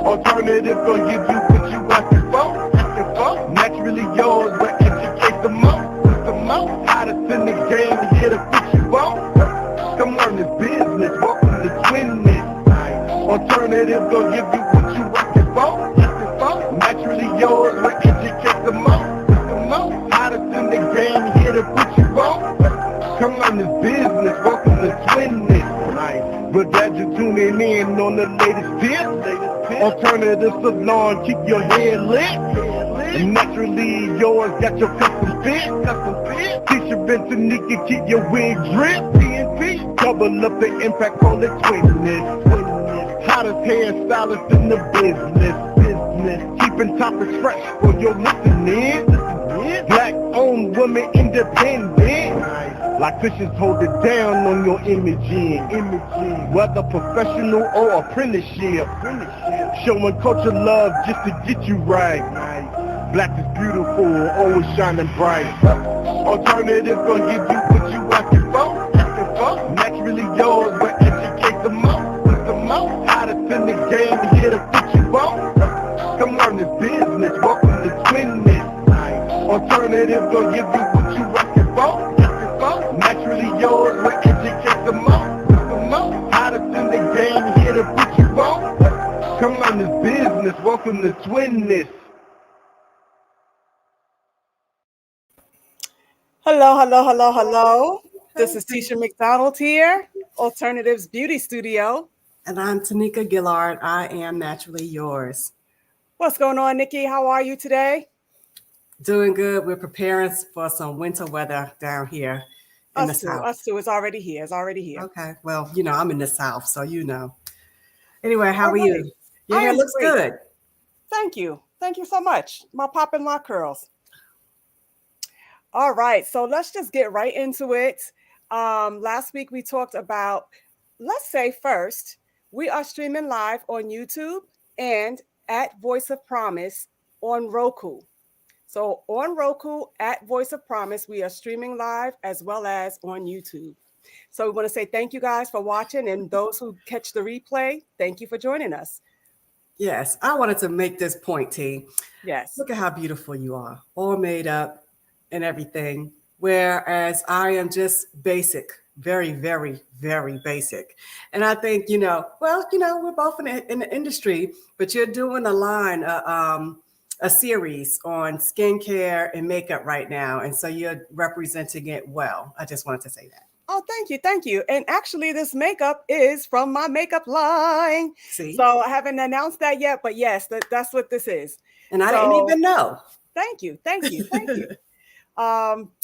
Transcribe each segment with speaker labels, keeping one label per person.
Speaker 1: Alternative gonna give you what you asking for. Naturally yours, but educate the most. Hottest in the game, here to put you on. Come learn this business, welcome to Twinness. Alternative gonna give you what you asking for. Naturally yours, but educate the most. Hottest in the game, here to put you on. Come learn this business, welcome to Twinness. But glad you're tuning in on the latest tip. Alternative salon, keep your head lit. Naturally yours, got your custom fit. T-shirt Tanika, keep your wig drip. Double up the impact, call it Twinness. Hottest hairstylist in the business. Keeping topics fresh for your listening. Black owned, woman independent. Like fishes hold it down on your imaging. Whether professional or apprenticeship. Showing culture love just to get you right. Black is beautiful, always shining bright. Alternative gonna give you what you asking for. Naturally yours, but educate the most. Hottest in the game, here to put you on. Come learn this business, welcome to Twinness. Alternative gonna give you what you asking for. Naturally yours, but educate the most. Hottest in the game, here to put you on. Come learn this business, welcome to Twinness.
Speaker 2: Hello. This is Tisha McDonald here, Alternatives Beauty Studio.
Speaker 3: And I'm Tanika Gillard. I am naturally yours.
Speaker 2: What's going on, Nikki? How are you today?
Speaker 3: Doing good. We're preparing for some winter weather down here in the South.
Speaker 2: Us too. It's already here.
Speaker 3: Okay. Well, I'm in the South, so Anyway, how are you? Your hair looks good.
Speaker 2: Thank you. Thank you so much. My poppin' lock curls. All right, so let's just get right into it. Last week we talked about, let's say first, we are streaming live on YouTube and at Voice of Promise on Roku. So on Roku at Voice of Promise, we are streaming live as well as on YouTube. So we want to say thank you guys for watching, and those who catch the replay, thank you for joining us.
Speaker 3: Yes, I wanted to make this point, T.
Speaker 2: Yes.
Speaker 3: Look at how beautiful you are, all made up and everything, whereas I am just basic, very, very, very basic. And I think, we're both in the industry, but you're doing a series on skincare and makeup right now. And so you're representing it well. I just wanted to say that.
Speaker 2: Oh, thank you. And actually, this makeup is from my makeup line.
Speaker 3: See?
Speaker 2: So I haven't announced that yet, but yes, that's what this is.
Speaker 3: And I didn't even know.
Speaker 2: Thank you.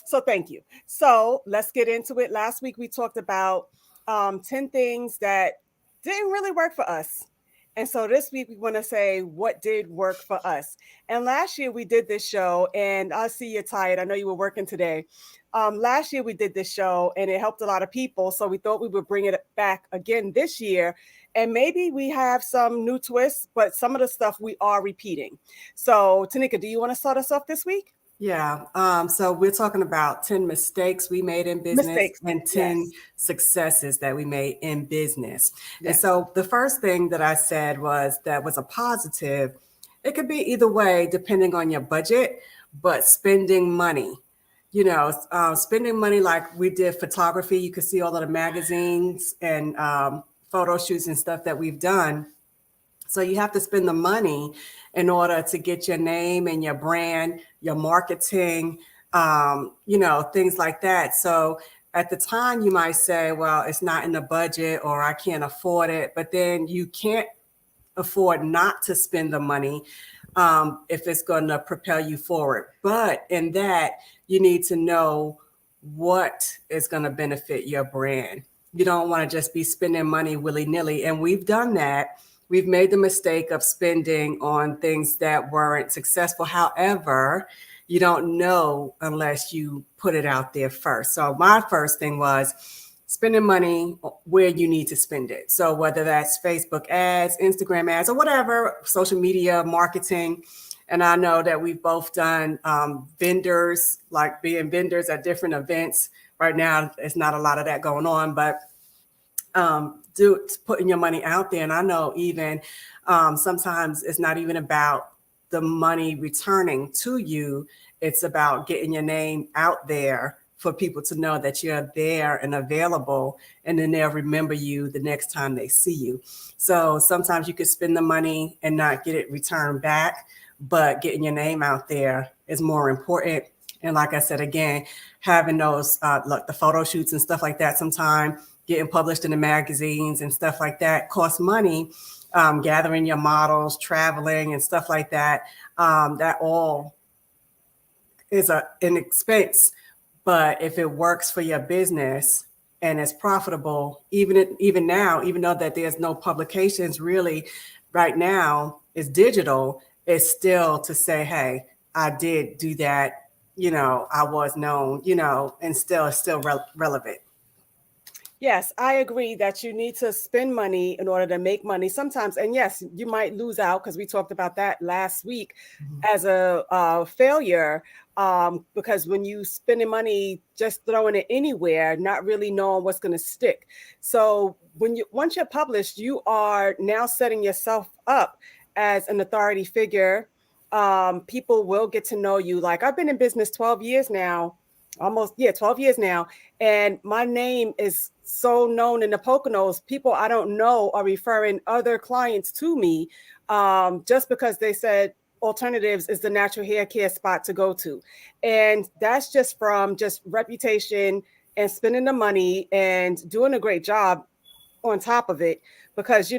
Speaker 2: So thank you. So let's get into it. Last week, we talked about 10 things that didn't really work for us. And so this week, we want to say what did work for us. And last year, we did this show, and I see you're tired. I know you were working today. Last year, we did this show, and it helped a lot of people. So we thought we would bring it back again this year. And maybe we have some new twists, but some of the stuff we are repeating. So, Tanika, do you want to start us off this week?
Speaker 3: Yeah. So we're talking about 10 mistakes we made in business and 10 successes that we made in business. Yes. And so the first thing that I said was a positive. It could be either way, depending on your budget, but spending money, spending money like we did photography. You could see all of the magazines and photo shoots and stuff that we've done. So you have to spend the money in order to get your name and your brand, your marketing, things like that. So at the time you might say, well, it's not in the budget or I can't afford it, but then you can't afford not to spend the money if it's going to propel you forward. But in that, you need to know what is going to benefit your brand. You don't want to just be spending money willy-nilly. And we've done that. We've made the mistake of spending on things that weren't successful. However, you don't know unless you put it out there first. So my first thing was spending money where you need to spend it. So whether that's Facebook ads, Instagram ads, or whatever, social media marketing. And I know that we've both done vendors, like being vendors at different events. Right now, there's not a lot of that going on, but putting your money out there. And I know even sometimes it's not even about the money returning to you. It's about getting your name out there for people to know that you're there and available, and then they'll remember you the next time they see you. So sometimes you could spend the money and not get it returned back, but getting your name out there is more important. And like I said, again, having those like the photo shoots and stuff like that, sometime getting published in the magazines and stuff like that costs money. Gathering your models, traveling and stuff like that, that all is an expense. But if it works for your business and it's profitable, even now, even though that there's no publications really right now, it's digital, it's still to say, hey, I did do that, I was known, and still relevant.
Speaker 2: Yes, I agree that you need to spend money in order to make money sometimes. And yes, you might lose out, because we talked about that last week as a failure, because when you spending money just throwing it anywhere, not really knowing what's going to stick. So once you're published, you are now setting yourself up as an authority figure. People will get to know you. Like, I've been in business 12 years now. 12 years now. And my name is so known in the Poconos. People I don't know are referring other clients to me just because they said Alternatives is the natural hair care spot to go to. And that's just from just reputation and spending the money and doing a great job on top of it. Because,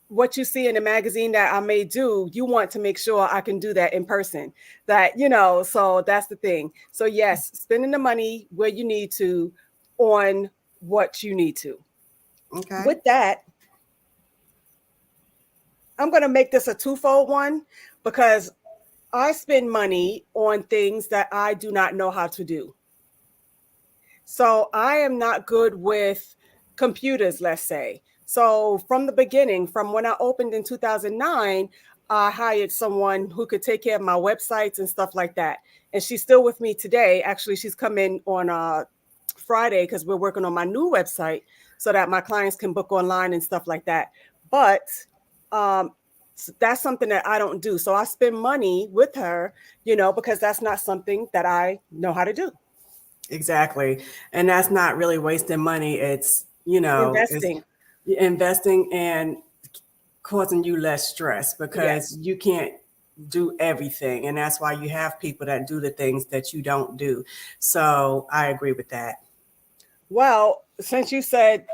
Speaker 2: what you see in the magazine that I may do, you want to make sure I can do that in person, so that's the thing. So yes, spending the money where you need to on what you need to.
Speaker 3: Okay.
Speaker 2: With that, I'm going to make this a twofold one, because I spend money on things that I do not know how to do. So I am not good with computers, let's say. So from the beginning, from when I opened in 2009, I hired someone who could take care of my websites and stuff like that. And she's still with me today. Actually, she's coming on Friday because we're working on my new website so that my clients can book online and stuff like that. But that's something that I don't do. So I spend money with her, because that's not something that I know how to do.
Speaker 3: Exactly. And that's not really wasting money. It's, investing and causing you less stress, because you can't do everything. And that's why you have people that do the things that you don't do. So I agree with that.
Speaker 2: Well, since you said,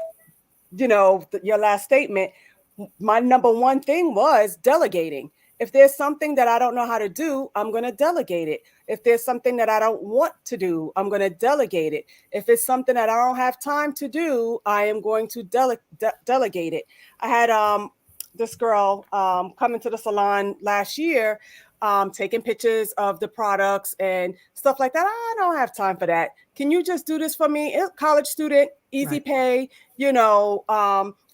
Speaker 2: your last statement, my number one thing was delegating. If there's something that I don't know how to do, I'm going to delegate it. If there's something that I don't want to do, I'm going to delegate it. If it's something that I don't have time to do, I am going to delegate it. I had this girl come into the salon last year, taking pictures of the products and stuff like that. I don't have time for that. Can you just do this for me? College student, easy pay,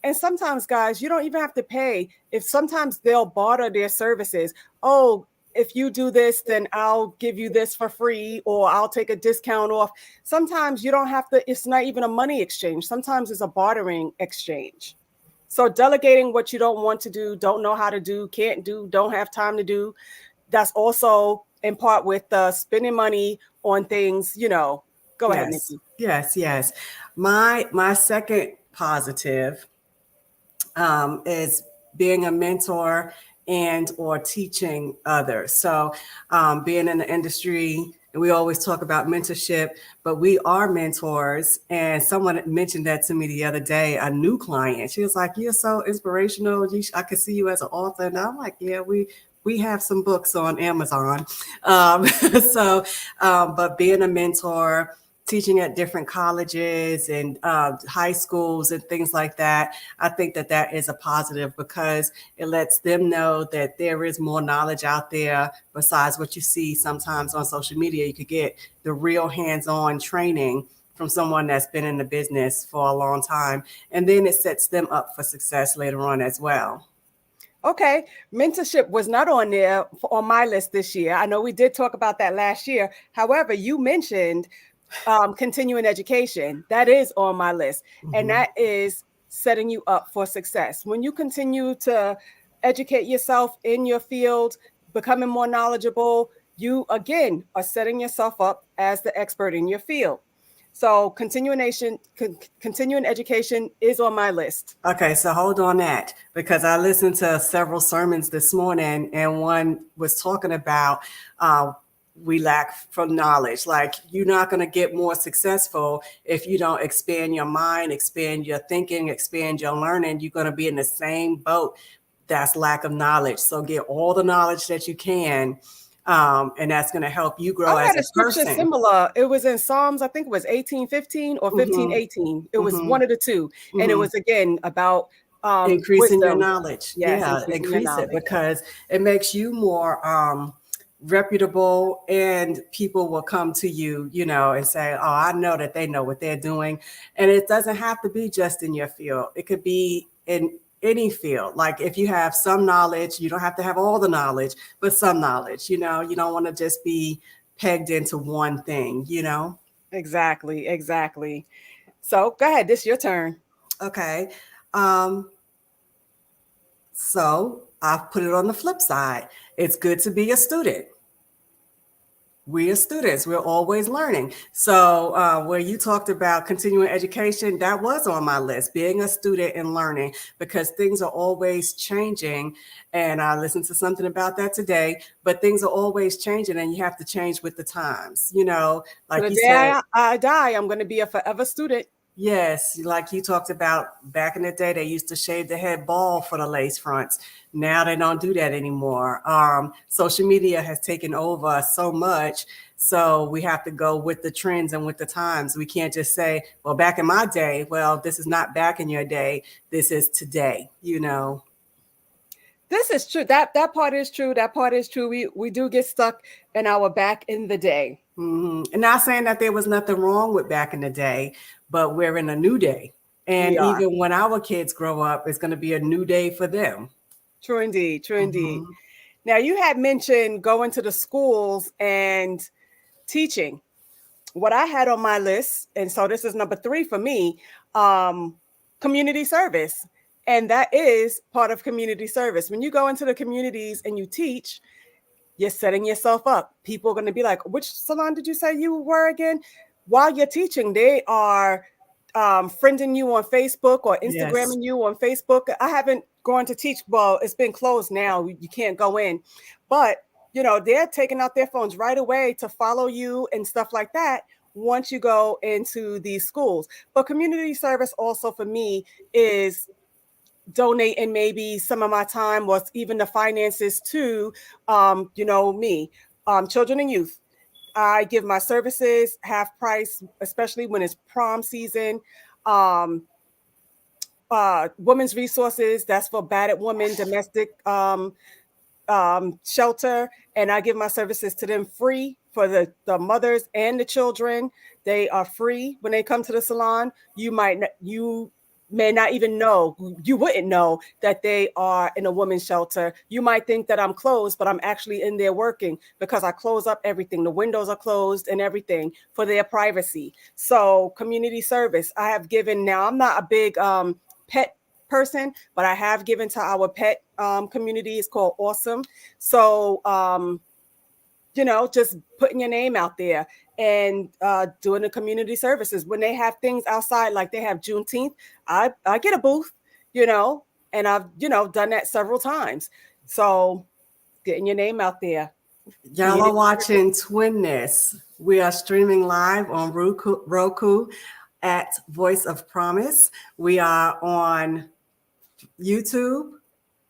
Speaker 2: and sometimes, guys, you don't even have to pay. If sometimes they'll barter their services. Oh, if you do this, then I'll give you this for free, or I'll take a discount off. Sometimes you don't have to, it's not even a money exchange. Sometimes it's a bartering exchange. So delegating what you don't want to do, don't know how to do, can't do, don't have time to do. That's also in part with spending money on things, Go ahead, Nikki.
Speaker 3: Yes. My second positive is being a mentor and or teaching others. So being in the industry, and we always talk about mentorship, but we are mentors. And someone mentioned that to me the other day, a new client. She was like, "You're so inspirational. I could see you as an author." And I'm like, "Yeah, we have some books on Amazon." But being a mentor, teaching at different colleges and high schools and things like that, I think that is a positive, because it lets them know that there is more knowledge out there besides what you see sometimes on social media. You could get the real hands-on training from someone that's been in the business for a long time, and then it sets them up for success later on as well.
Speaker 2: Okay, mentorship was not on there on my list this year. I know we did talk about that last year. However, you mentioned continuing education. That is on my list.
Speaker 3: Mm-hmm.
Speaker 2: And that is setting you up for success. When you continue to educate yourself in your field, becoming more knowledgeable, you again are setting yourself up as the expert in your field. So continuing education is on my list.
Speaker 3: Okay, so hold on that, because I listened to several sermons this morning, and one was talking about we lack from knowledge. Like, you're not going to get more successful if you don't expand your mind, expand your thinking, expand your learning. You're going to be in the same boat. That's lack of knowledge. So get all the knowledge that you can. And that's going to help you grow as a person.
Speaker 2: Similar. It was in Psalms, I think it was 18:15 or 15:18. It was one of the two. And it was, again, about
Speaker 3: increasing
Speaker 2: wisdom.
Speaker 3: Your knowledge.
Speaker 2: Yes,
Speaker 3: increase it, because it makes you more reputable, and people will come to you, and say, oh, I know that they know what they're doing. And it doesn't have to be just in your field. It could be in any field. Like, if you have some knowledge, you don't have to have all the knowledge, but some knowledge. You don't want to just be pegged into one thing.
Speaker 2: Exactly. So go ahead, this is your turn.
Speaker 3: Okay. So I've put it on the flip side. It's good to be a student. We are students. We're always learning. So where you talked about continuing education, that was on my list, being a student and learning, because things are always changing. And I listened to something about that today, but things are always changing, and you have to change with the times. Like
Speaker 2: the
Speaker 3: you
Speaker 2: day
Speaker 3: said,
Speaker 2: I die, I'm going to be a forever student.
Speaker 3: Yes, like you talked about, back in the day, they used to shave the head bald for the lace fronts. Now they don't do that anymore. Social media has taken over so much, so we have to go with the trends and with the times. We can't just say, well, back in my day. Well, this is not back in your day. This is today,
Speaker 2: This is true. That part is true. That part is true. We do get stuck in our back in the day.
Speaker 3: Mm-hmm. And not saying that there was nothing wrong with back in the day, but we're in a new day. And even when our kids grow up, it's going to be a new day for them.
Speaker 2: True indeed. True indeed. Now, you had mentioned going to the schools and teaching. What I had on my list, and so this is number 3 for me, community service. And that is part of community service. When you go into the communities and you teach, you're setting yourself up. People are going to be like, which salon did you say you were again? While you're teaching, they are friending you on Facebook or Instagramming you on Facebook. I haven't gone to teach. Well, it's been closed now. You can't go in. But, they're taking out their phones right away to follow you and stuff like that once you go into these schools. But community service also for me is donating maybe some of my time or even the finances to, me, children and youth. I give my services half price, especially when it's prom season. Women's resources, that's for battered women, domestic shelter. And I give my services to them free for the mothers and the children. They are free when they come to the salon. You may not even know, you wouldn't know that they are in a women's shelter. You might think that I'm closed, but I'm actually in there working because I close up everything. The windows are closed and everything for their privacy. So community service, I have given. Now, I'm not a big pet person, but I have given to our pet community. It's called Awesome. So, just putting your name out there and doing the community services. When they have things outside, like they have Juneteenth, I get a booth, and I've, done that several times. So getting your name out there.
Speaker 3: Y'all are watching Twinness. We are streaming live on Roku at Voice of Promise. We are on YouTube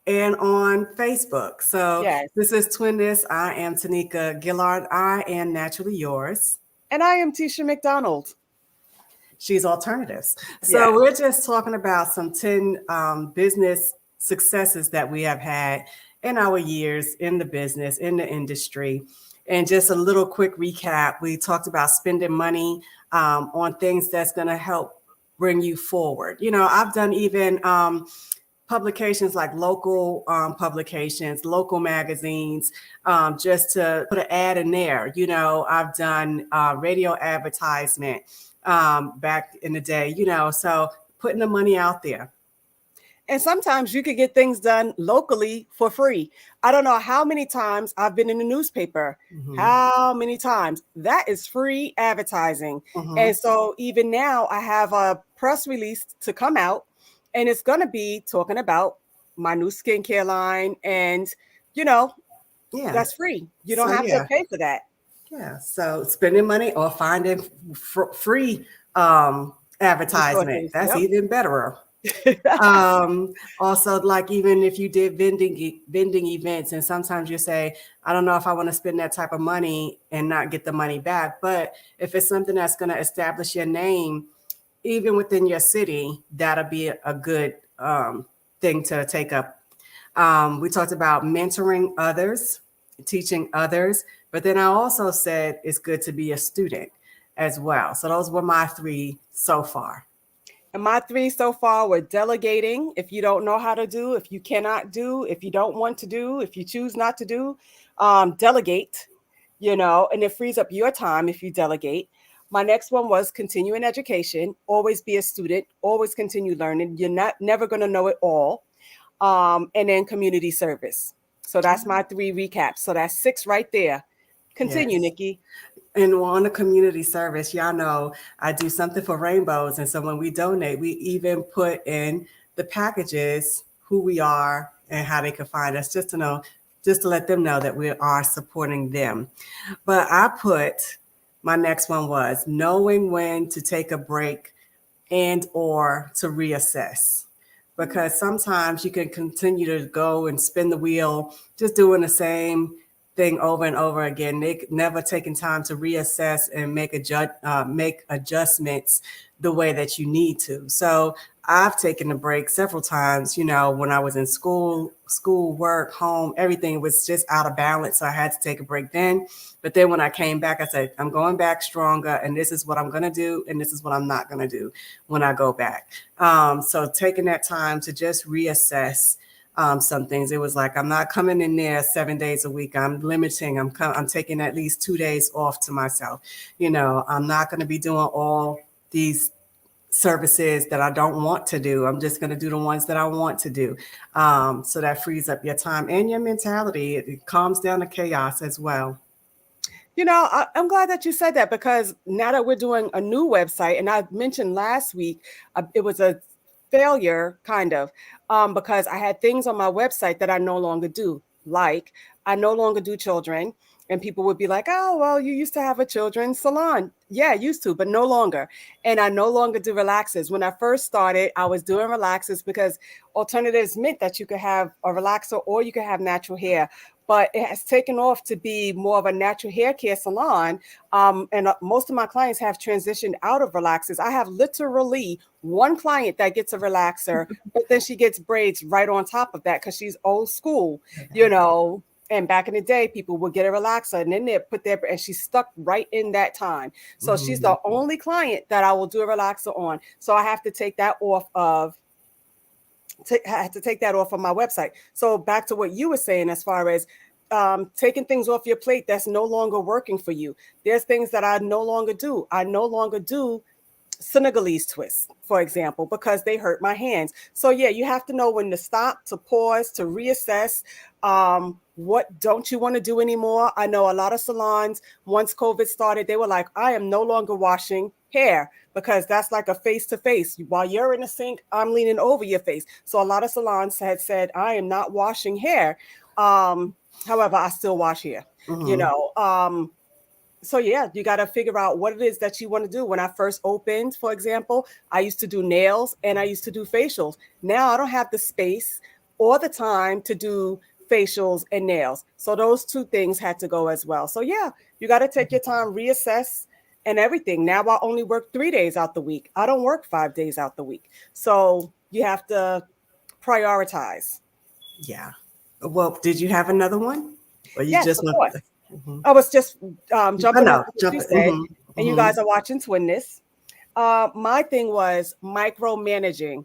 Speaker 3: and on Facebook. So This is Twinness. I am Tanika Gillard. I am Naturally Yours.
Speaker 2: And I am Tisha McDonald.
Speaker 3: She's Alternatives. So we're just talking about some 10 business successes that we have had in our years in the business, in the industry. And just a little quick recap. We talked about spending money on things that's going to help bring you forward. I've done even publications like local publications, local magazines, just to put an ad in there. You know, I've done radio advertisement back in the day, you know, so putting the money out there.
Speaker 2: And sometimes you could get things done locally for free. I don't know how many times I've been in the newspaper. Mm-hmm. How many times? That is free advertising. Mm-hmm. And so even now I have a press release to come out, and it's going to be talking about my new skincare line. And, you know, that's free. You don't have to pay for that.
Speaker 3: Yeah. So spending money or finding free advertisement. That's even better. Also, like even if you did vending events, and sometimes you say, I don't know if I want to spend that type of money and not get the money back. But if it's something that's going to establish your name, even within your city, that'll be a good thing to take up. We talked about mentoring others, teaching others, but then I also said it's good to be a student as well. So those were my 3 so far.
Speaker 2: And my 3 so far were delegating. If you don't know how to do, if you cannot do, if you don't want to do, if you choose not to do, delegate, you know, and it frees up your time if you delegate. My next one was continuing education. Always be a student, always continue learning. You're never going to know it all. And then community service. So that's my 3 recaps. So that's 6 right there. Continue, Nikki.
Speaker 3: And on the community service, y'all know I do something for Rainbows. And so when we donate, we even put in the packages, who we are and how they can find us, just to let them know that we are supporting them. But I put, my next one was knowing when to take a break and or to reassess. Because sometimes you can continue to go and spin the wheel, just doing the same thing over and over again. They never taking time to reassess and make adjustments the way that you need to. So I've taken a break several times, you know, when I was in school, work, home, everything was just out of balance. So I had to take a break then. But then when I came back, I said, I'm going back stronger, and this is what I'm going to do. And this is what I'm not going to do when I go back. So taking that time to just reassess some things. It was like, I'm not coming in there 7 days a week. I'm limiting. I'm taking at least 2 days off to myself. You know, I'm not going to be doing all these services that I don't want to do. I'm just going to do the ones that I want to do. So that frees up your time and your mentality. It calms down the chaos as well.
Speaker 2: You know, I'm glad that you said that, because now that we're doing a new website, and I mentioned last week, it was a failure kind of, because I had things on my website that I no longer do. Like I no longer do children, and people would be like, oh, well, you used to have a children's salon. Yeah, I used to, but no longer. And I no longer do relaxers. When I first started, I was doing relaxers because alternatives meant that you could have a relaxer or you could have natural hair. But it has taken off to be more of a natural hair care salon. And most of my clients have transitioned out of relaxers. I have literally one client that gets a relaxer, but then she gets braids right on top of that because she's old school, you know. And back in the day, people would get a relaxer and then they put their, and she's stuck right in that time. So she's the only client that I will do a relaxer on. So I have to take that off of, I had to take that off of my website. So back to what you were saying, as far as taking things off your plate that's no longer working for you. There's things that I no longer do. I no longer do Senegalese twists, for example, because they hurt my hands. So yeah, you have to know when to stop, to pause, to reassess. What don't you want to do anymore? I know a lot of salons, once COVID started, they were like, I am no longer washing hair, because that's like a face-to-face. While you're in the sink, I'm leaning over your face. So a lot of salons had said, I am not washing hair. However, I still wash hair, you know. So yeah, you got to figure out what it is that you want to do. When I first opened, for example, I used to do nails and I used to do facials. Now I don't have the space or the time to do facials and nails. So those two things had to go as well. So yeah, you got to take your time, reassess and everything. Now I only work 3 days out the week. I don't work 5 days out the week. So you have to prioritize.
Speaker 3: Yeah. Well, did you have another one? Or you
Speaker 2: yes,
Speaker 3: just
Speaker 2: of course. I was just jumping on what you said, and you guys are watching Twin This. My thing was micromanaging.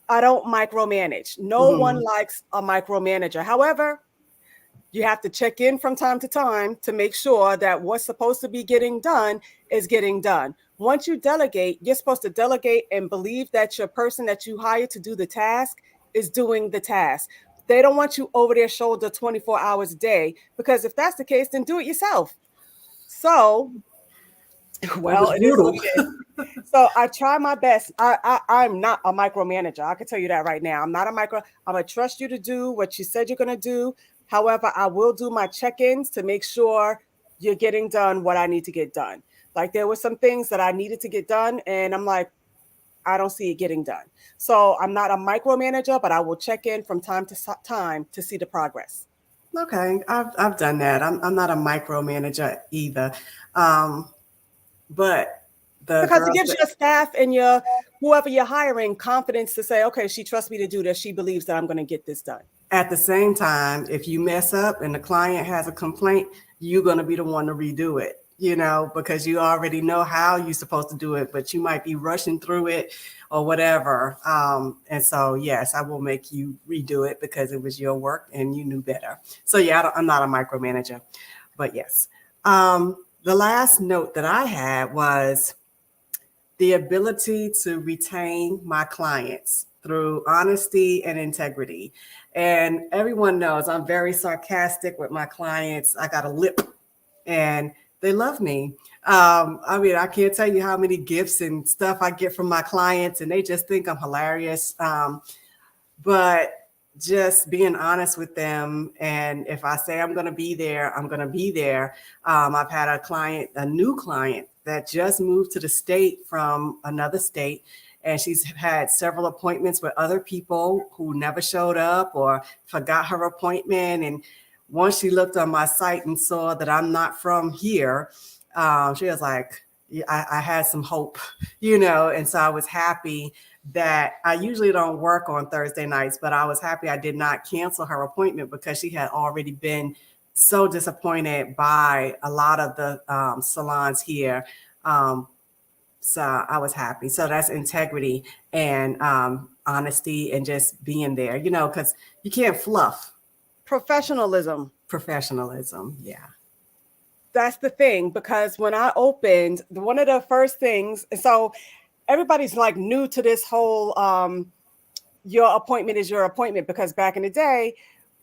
Speaker 2: I don't micromanage. No one likes a micromanager. However, you have to check in from time to time to make sure that what's supposed to be getting done is getting done. Once you delegate, you're supposed to delegate and believe that your person that you hired to do the task is doing the task. They don't want you over their shoulder 24 hours a day, because if that's the case, then do it yourself. So, well, it is what it is. So I try my best. I'm not a micromanager. I can tell you that right now. I'm not a micro. I'm going to trust you to do what you said you're going to do. However, I will do my check-ins to make sure you're getting done what I need to get done. Like, there were some things that I needed to get done, and I'm like, I don't see it getting done. So I'm not a micromanager, but I will check in from time to time to see the progress.
Speaker 3: Okay, I've done that. I'm not a micromanager either, but
Speaker 2: because it gives your staff and your whoever you're hiring confidence to say, okay, she trusts me to do this. She believes that I'm going to get this done.
Speaker 3: At the same time, if you mess up and the client has a complaint, you're going to be the one to redo it, you know, because you already know how you're supposed to do it, but you might be rushing through it or whatever. And so, yes, I will make you redo it because it was your work and you knew better. So, yeah, I'm not a micromanager, but yes. The last note that I had was the ability to retain my clients through honesty and integrity. And everyone knows I'm very sarcastic with my clients. I got a lip and they love me. I mean, I can't tell you how many gifts and stuff I get from my clients, and they just think I'm hilarious. But just being honest with them. And if I say I'm going to be there, I'm going to be there. I've had a new client that just moved to the state from another state. And she's had several appointments with other people who never showed up or forgot her appointment. And once she looked on my site and saw that I'm not from here, she was like, I had some hope, you know, and so I was happy that I usually don't work on Thursday nights, but I was happy I did not cancel her appointment because she had already been so disappointed by a lot of the salons here. So I was happy. So that's integrity and honesty and just being there, you know, because you can't fluff.
Speaker 2: Professionalism,
Speaker 3: yeah.
Speaker 2: That's the thing, because when I opened, one of the first things, so everybody's like new to this whole your appointment is your appointment, because back in the day,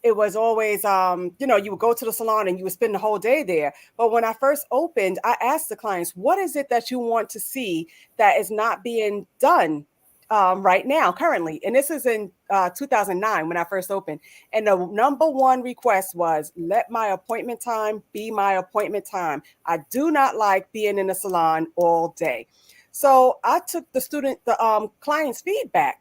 Speaker 2: it was always, you know, you would go to the salon and you would spend the whole day there. But when I first opened, I asked the clients, what is it that you want to see that is not being done right now, currently? And this is in 2009 when I first opened. And the number one request was, let my appointment time be my appointment time. I do not like being in the salon all day. So I took the client's feedback.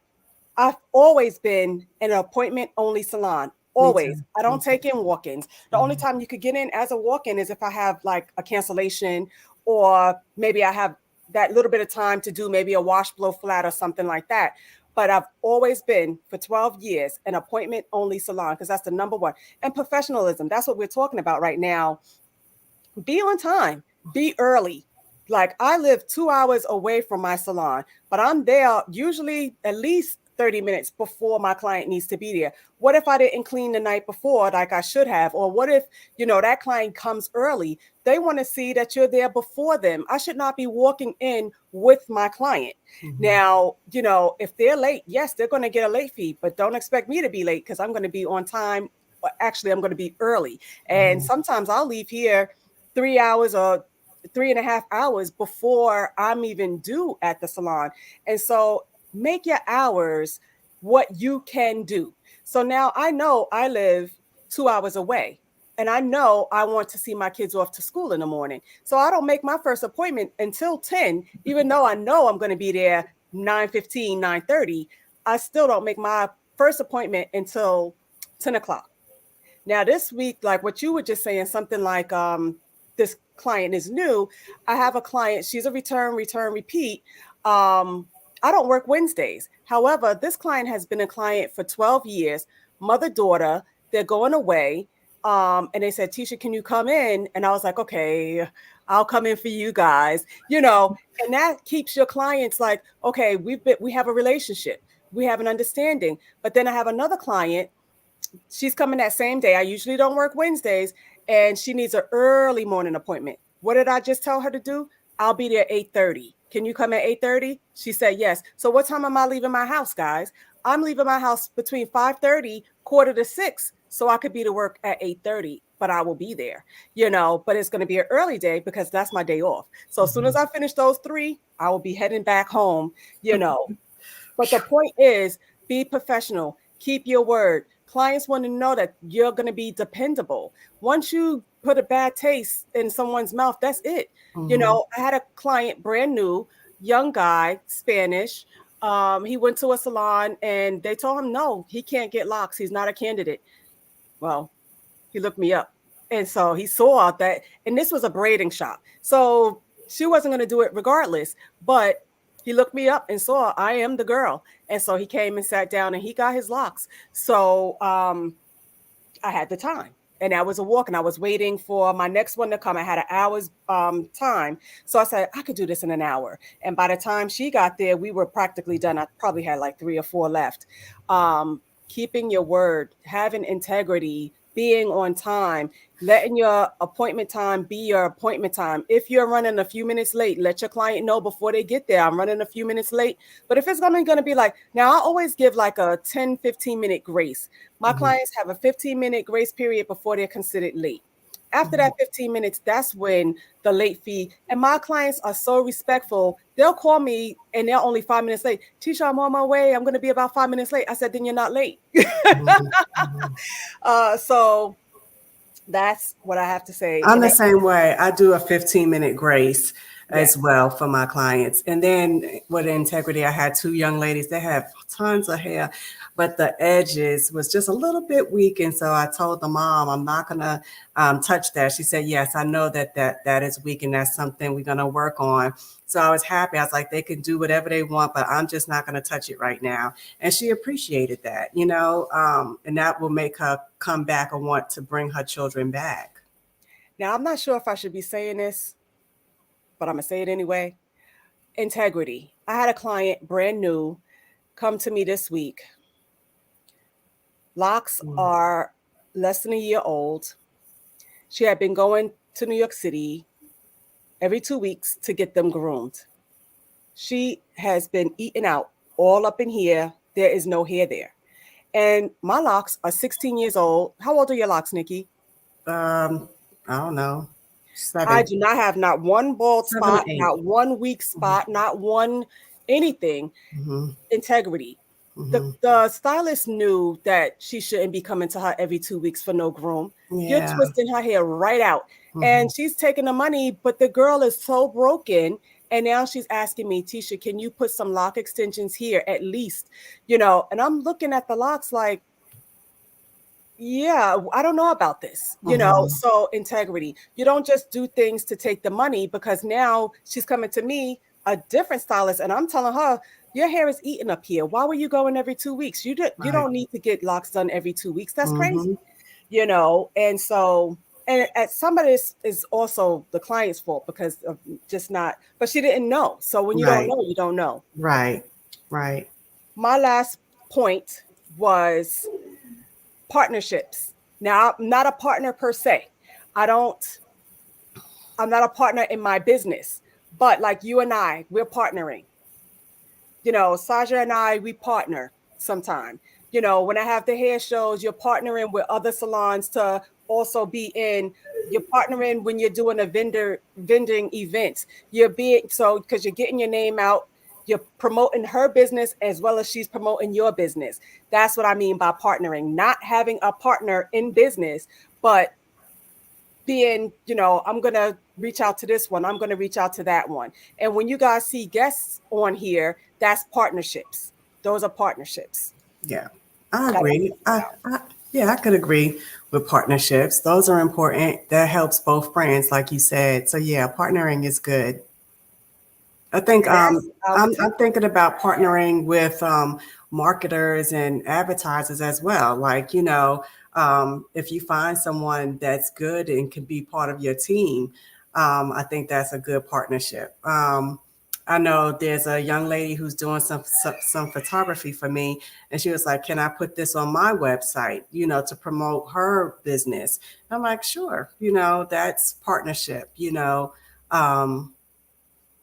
Speaker 2: I've always been an appointment only salon. Always. I don't take in walk-ins. The only time you could get in as a walk-in is if I have like a cancellation, or maybe I have that little bit of time to do maybe a wash blow flat or something like that. But I've always been, for 12 years, an appointment only salon, because that's the number one. And professionalism, that's what we're talking about right now. Be on time, be early. Like, I live 2 hours away from my salon, but I'm there usually at least 30 minutes before my client needs to be there. What if I didn't clean the night before like I should have? Or what if, you know, that client comes early? They want to see that you're there before them. I should not be walking in with my client. Mm-hmm. Now, you know, if they're late, yes, they're going to get a late fee, but don't expect me to be late, because I'm going to be on time. Actually, I'm going to be early. And sometimes I'll leave here 3 hours or 3.5 hours before I'm even due at the salon. And so make your hours what you can do. So now I know I live 2 hours away, and I know I want to see my kids off to school in the morning. So I don't make my first appointment until 10, even though I know I'm going to be there 9:15, 9:30. I still don't make my first appointment until 10 o'clock. Now this week, like what you were just saying, something like this client is new. I have a client, she's a return, repeat. I don't work Wednesdays. However, this client has been a client for 12 years, mother-daughter. They're going away. And they said, Tisha, can you come in? And I was like, okay, I'll come in for you guys, you know, and that keeps your clients like, okay, we have a relationship. we have an understanding. But then I have another client. She's coming that same day. I usually don't work Wednesdays, and she needs an early morning appointment. What did I just tell her to do? I'll be there at 8:30. Can you come at 8:30? She said yes. So what time am I leaving my house, guys? I'm leaving my house between 5:30, 5:45, so I could be to work at 8:30, but I will be there, but it's going to be an early day because that's my day off. So as soon as I finish those 3, I will be heading back home, But the point is, be professional, keep your word. Clients want to know that you're going to be dependable. Once you put a bad taste in someone's mouth, that's it. I had a client, brand new, young guy, Spanish. He went to a salon and they told him, no, he can't get locks. He's not a candidate. Well, he looked me up. And so he saw that, and this was a braiding shop. So she wasn't going to do it regardless, but he looked me up and saw I am the girl. And so he came and sat down and he got his locks. So I had the time. And that was a walk, and I was waiting for my next one to come. I had an hour's time. So I said, I could do this in an hour. And by the time she got there, we were practically done. I probably had like 3 or 4 left. Keeping your word, having integrity, being on time, letting your appointment time be your appointment time. If you're running a few minutes late, let your client know before they get there, I'm running a few minutes late. But if it's going to be like, now I always give like a 10, 15 minute grace. My clients have a 15-minute grace period before they're considered late. After that 15 minutes, that's when the late fee. And my clients are so respectful. They'll call me and they're only 5 minutes late. Tisha, I'm on my way. I'm going to be about 5 minutes late. I said, then you're not late. So that's what I have to say.
Speaker 3: I'm the same way. I do a 15-minute grace as well for my clients. And then with integrity, I had 2 young ladies. They have tons of hair, but the edges was just a little bit weak. And so I told the mom, I'm not going to touch that. She said, yes, I know that is weak, and that's something we're going to work on. So I was happy. I was like, they can do whatever they want, but I'm just not going to touch it right now. And she appreciated that, and that will make her come back and want to bring her children back.
Speaker 2: Now, I'm not sure if I should be saying this, but I'm going to say it anyway. Integrity. I had a client, brand new, come to me this week. Locks are less than a year old. She had been going to New York City every 2 weeks to get them groomed. She has been eaten out all up in here. There is no hair there. And my locks are 16 years old. How old are your locks, Nikki?
Speaker 3: I don't know. 7.
Speaker 2: I do not have not one bald
Speaker 3: 7
Speaker 2: spot,
Speaker 3: 8.
Speaker 2: not one weak spot, not one anything. Integrity. The stylist knew that she shouldn't be coming to her every 2 weeks for no groom. You're twisting her hair right out. And she's taking the money, but the girl is so broken. And now she's asking me, Tisha, can you put some lock extensions here at least? And I'm looking at the locks like, yeah, I don't know about this, so integrity. You don't just do things to take the money, because now she's coming to me, a different stylist, and I'm telling her, your hair is eaten up here. Why were you going every 2 weeks? You don't need to get locks done every 2 weeks. That's crazy, and so, and some of this is also the client's fault because of just not, but she didn't know. So when you don't know, you don't know. Right. My last point was partnerships. Now, I'm not a partner per se. I'm not a partner in my business, but like you and I, we're partnering. Saja and I, we partner sometime. When I have the hair shows, you're partnering with other salons to also be in. You're partnering when you're doing a vending events. Because you're getting your name out. You're promoting her business as well as she's promoting your business. That's what I mean by partnering. Not having a partner in business, but being, I'm going to reach out to this one. I'm going to reach out to that one. And when you guys see guests on here, that's partnerships. Those are partnerships.
Speaker 3: Yeah, I agree. I could agree with partnerships. Those are important. That helps both brands, like you said. So yeah, partnering is good. I think I'm thinking about partnering with marketers and advertisers as well. Like, if you find someone that's good and can be part of your team, I think that's a good partnership. I know there's a young lady who's doing some photography for me, and she was like, "Can I put this on my website, to promote her business?" I'm like, "Sure." That's partnership.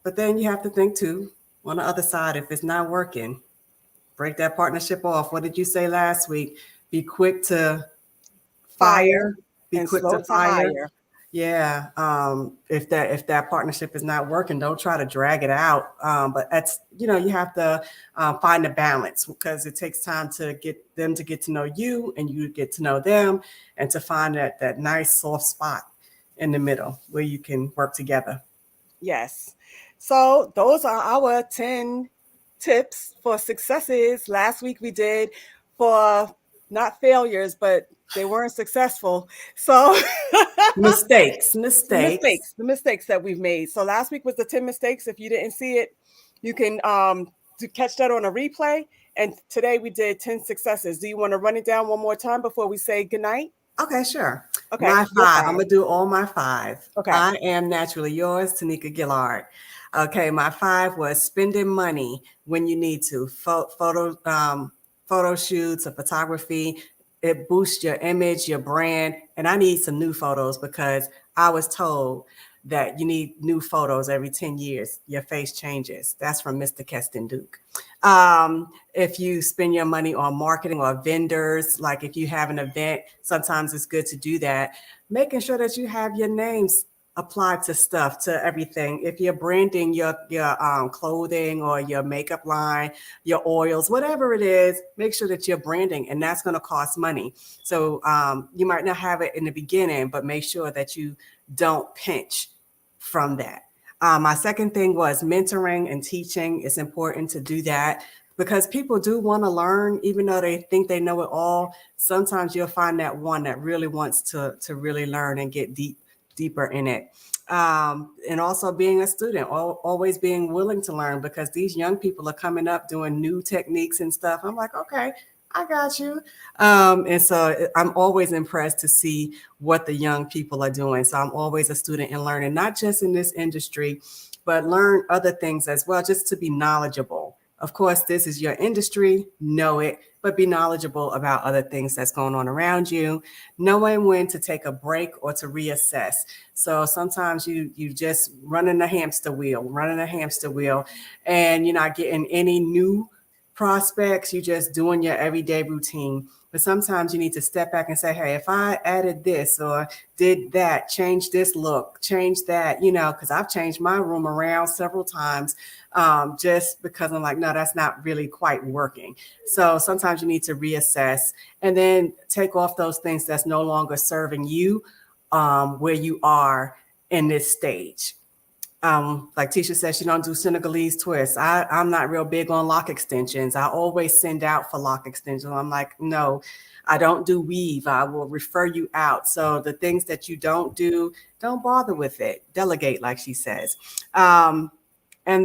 Speaker 3: But then you have to think too, on the other side, if it's not working, break that partnership off. What did you say last week? Be quick to fire. Be
Speaker 2: and
Speaker 3: quick
Speaker 2: slow
Speaker 3: to
Speaker 2: to
Speaker 3: fire.
Speaker 2: hire.
Speaker 3: Yeah. If that partnership is not working, don't try to drag it out. But that's, you have to find a balance, because it takes time to get them to get to know you and you get to know them, and to find that nice soft spot in the middle where you can work together.
Speaker 2: Yes. So those are our 10 tips for successes. Last week we did for not failures, but they weren't successful. So
Speaker 3: Mistakes.
Speaker 2: the mistakes that we've made. So last week was the 10 mistakes. If you didn't see it, you can catch that on a replay. And today we did 10 successes. Do you want to run it down one more time before we say goodnight?
Speaker 3: Okay, sure.
Speaker 2: Okay.
Speaker 3: My 5. I'm going to do all my 5.
Speaker 2: Okay.
Speaker 3: I am naturally yours, Tanika Gillard. Okay, my 5 was spending money when you need to. Photo shoots or photography. It boosts your image, your brand. And I need some new photos, because I was told that you need new photos every 10 years. Your face changes. That's from Mr. Keston Duke. If you spend your money on marketing or vendors, like if you have an event, sometimes it's good to do that. Making sure that you have your names applied to stuff, to everything. If you're branding your clothing or your makeup line, your oils, whatever it is, make sure that you're branding, and that's going to cost money. So you might not have it in the beginning, but make sure that you don't pinch from that. My second thing was mentoring and teaching. It's important to do that, because people do want to learn, even though they think they know it all. Sometimes you'll find that one that really wants to really learn and get deeper in it. And also being a student, always being willing to learn, because these young people are coming up doing new techniques and stuff. I'm like, okay, I got you. And so I'm always impressed to see what the young people are doing. So I'm always a student and learning, not just in this industry, but learn other things as well, just to be knowledgeable. Of course, this is your industry, know it, but be knowledgeable about other things that's going on around you, knowing when to take a break or to reassess. So sometimes you just running a hamster wheel, and you're not getting any new prospects. You're just doing your everyday routine. But sometimes you need to step back and say, hey, if I added this or did that, change this look, change that, because I've changed my room around several times just because I'm like, no, that's not really quite working. So sometimes you need to reassess and then take off those things that's no longer serving you where you are in this stage. Like Tisha said, she don't do Senegalese twists. I'm not real big on lock extensions. I always send out for lock extensions. I'm like, no, I don't do weave. I will refer you out. So the things that you don't do, don't bother with it. Delegate, like she says. And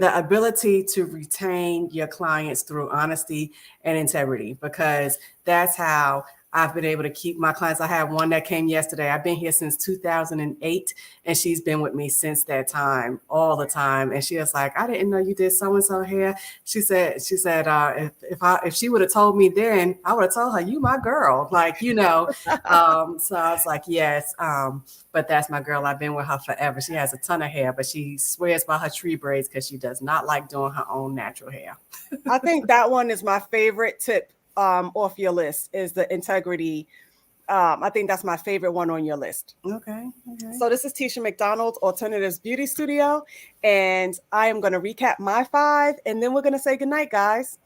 Speaker 3: the ability to retain your clients through honesty and integrity, because that's how I've been able to keep my clients. I have one that came yesterday. I've been here since 2008, and she's been with me since that time, all the time. And she was like, I didn't know you did so-and-so hair. She said, if she would have told me then, I would have told her, you my girl, So I was like, yes. But that's my girl. I've been with her forever. She has a ton of hair, but she swears by her tree braids because she does not like doing her own natural hair.
Speaker 2: I think that one is my favorite tip off your list, is the integrity. I think that's my favorite one on your list.
Speaker 3: Okay.
Speaker 2: So this is Tisha McDonald, Alternatives Beauty Studio, and I am going to recap my 5, and then we're going to say goodnight, guys.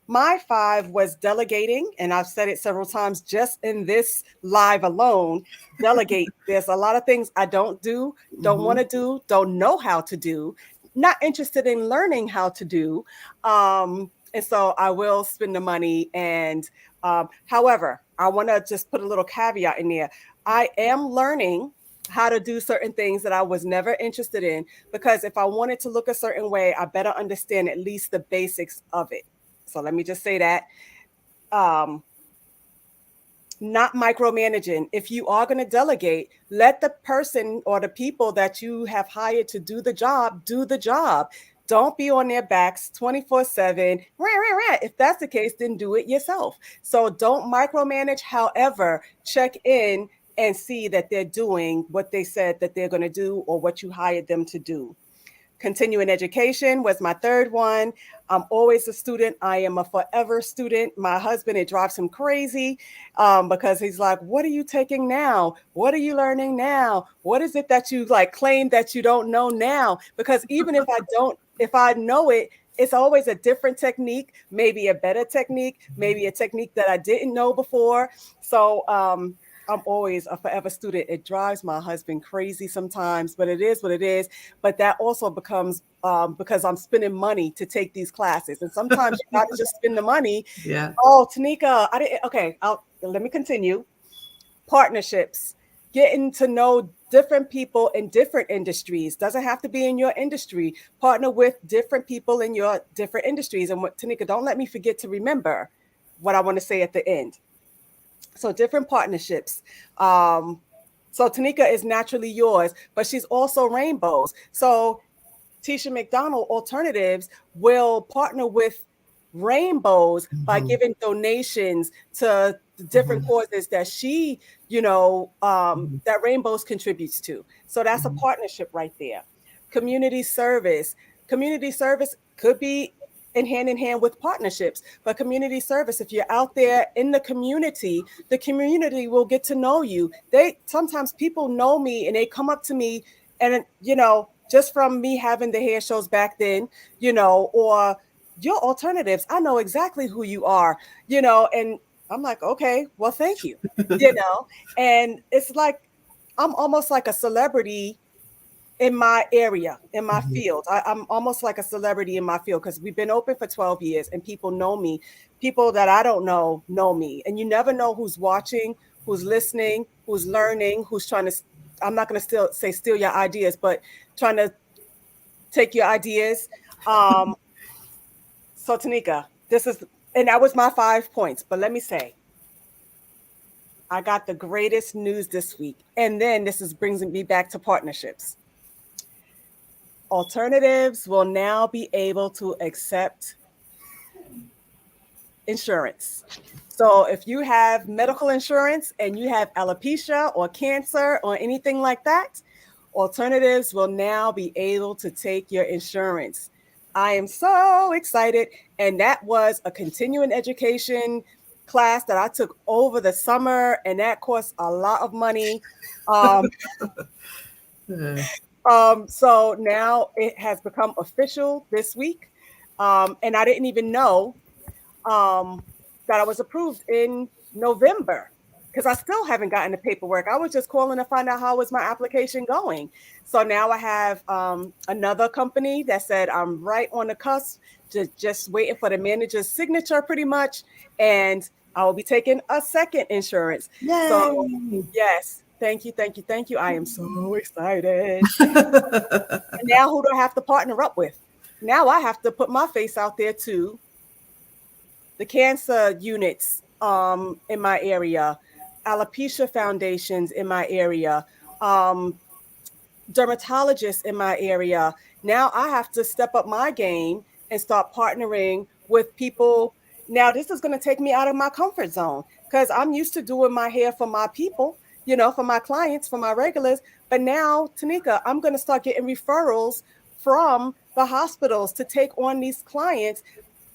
Speaker 2: My 5 was delegating, and I've said it several times just in this live alone. Delegate. There's a lot of things I don't do, don't want to do, don't know how to do, not interested in learning how to do. And so I will spend the money. And however, I want to just put a little caveat in there. I am learning how to do certain things that I was never interested in, because if I wanted to look a certain way, I better understand at least the basics of it. So let me just say that. Not micromanaging. If you are going to delegate, let the person or the people that you have hired to do the job. Don't be on their backs 24/7. If that's the case, then do it yourself. So don't micromanage. However, check in and see that they're doing what they said that they're going to do or what you hired them to do. Continuing education was my third one. I'm always a student. I am a forever student. My husband, it drives him crazy because he's like, what are you taking now? What are you learning now? What is it that you like claim that you don't know now? Because even if I know it, it's always a different technique, maybe a better technique, maybe a technique that I didn't know before. So I'm always a forever student. It drives my husband crazy sometimes, but it is what it is. But that also becomes because I'm spending money to take these classes. And sometimes you got to just spend the money.
Speaker 3: Yeah.
Speaker 2: Oh, Tanika, I didn't. Okay, let me continue. Partnerships, getting to know different people in different industries. Doesn't have to be in your industry. Partner with different people in your different industries. And what, Tanika, don't let me forget to remember what I want to say at the end. So different partnerships. So Tanika is naturally yours, but she's also Rainbows. So Tisha McDonald Alternatives will partner with Rainbows by giving donations to the different causes that she, that Rainbows contributes to. So that's a partnership right there. Community service. Community service could be in hand with partnerships, but community service, if you're out there in the community will get to know you. Sometimes people know me and they come up to me and, just from me having the hair shows back then, or your alternatives, I know exactly who you are, and I'm like, okay, well, thank you, and it's like, I'm almost like a celebrity in my area, in my field. I'm almost like a celebrity in my field because we've been open for 12 years and people know me. People that I don't know me. And you never know who's watching, who's listening, who's learning, who's trying to, I'm not going to steal your ideas, but trying to take your ideas. So Tanika, and that was my 5 points, but let me say, I got the greatest news this week. And then brings me back to partnerships. Alternatives will now be able to accept insurance. So if you have medical insurance and you have alopecia or cancer or anything like that, Alternatives will now be able to take your insurance. I am so excited. And that was a continuing education class that I took over the summer, and that cost a lot of money. So now it has become official this week. And I didn't even know that I was approved in November because I still haven't gotten the paperwork. I was just calling to find out how was my application going. So now I have another company that said I'm right on the cusp, just waiting for the manager's signature pretty much. And I will be taking a second insurance.
Speaker 3: Yay.
Speaker 2: So yes, thank you. I am so excited. And now who do I have to partner up with? Now I have to put my face out there too. The cancer units in my area, alopecia foundations in my area, dermatologists in my area. Now I have to step up my game and start partnering with people. Now this is going to take me out of my comfort zone because I'm used to doing my hair for my people, for my clients, for my regulars. But now, Tanika, I'm going to start getting referrals from the hospitals to take on these clients,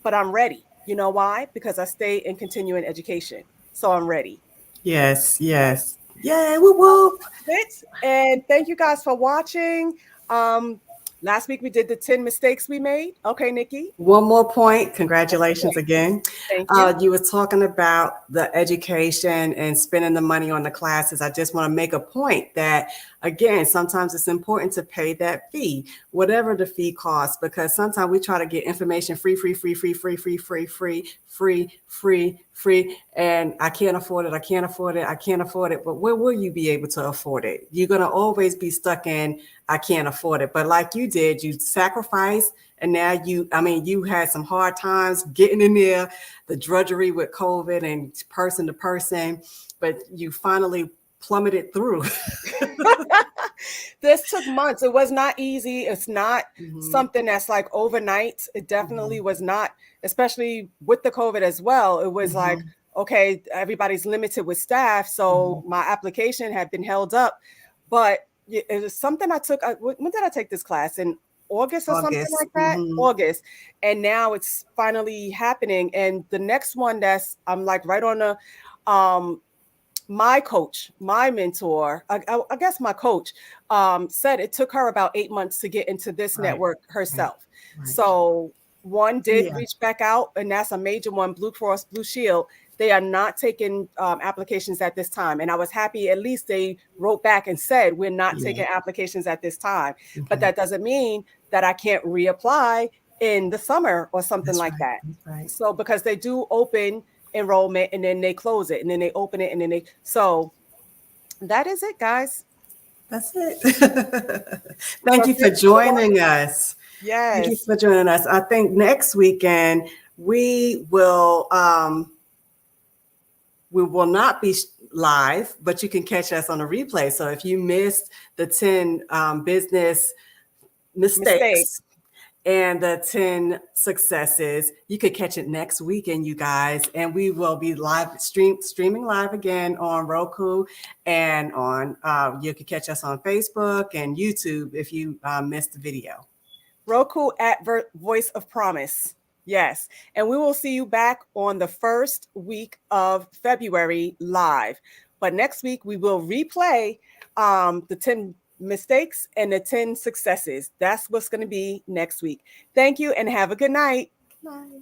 Speaker 2: but I'm ready. You know why? Because I stay in continuing education. So I'm ready.
Speaker 3: Yes. Yay, whoop.
Speaker 2: And thank you guys for watching. Last week we did the 10 mistakes we made. Okay, Nikki.
Speaker 3: One more point. Congratulations again.
Speaker 2: Thank you.
Speaker 3: You were talking about the education and spending the money on the classes. I just want to make a point that, again, sometimes it's important to pay that fee, whatever the fee costs, because sometimes we try to get information free, and I can't afford it. But where will you be able to afford it? You're going to always be stuck in, I can't afford it. But like you did, you sacrificed, and now you had some hard times getting in there, the drudgery with COVID and person to person, but you finally plummeted through.
Speaker 2: This took months. It was not easy. It's not something that's like overnight. It definitely was not, especially with the COVID as well. It was like, okay, everybody's limited with staff. So my application had been held up, but it was something I took. When did I take this class? In August or something like that? August. And now it's finally happening. And the next one I'm like right on the, my coach, my mentor, I guess my coach said it took her about 8 months to get into this network herself. So one did reach back out, and that's a major one, Blue Cross Blue Shield. They are not taking applications at this time. And I was happy at least they wrote back and said, we're not taking applications at this time. But that doesn't mean that I can't reapply in the summer or something like that. So because they do open enrollment and then they close it and then they open it and then so that is it, guys.
Speaker 3: That's it. Thank you for joining us.
Speaker 2: Yes.
Speaker 3: Thank you for joining us. I think next weekend we will not be live, but you can catch us on a replay. So if you missed the 10 business mistakes and the 10 successes, you could catch it next weekend, you guys. And we will be streaming live again on Roku and on, you can catch us on Facebook and YouTube if you missed the video.
Speaker 2: Roku at Voice of Promise. Yes. And we will see you back on the first week of February live. But next week we will replay the 10 mistakes and the 10 successes. That's what's going to be next week. Thank you and have a good night.
Speaker 3: Bye.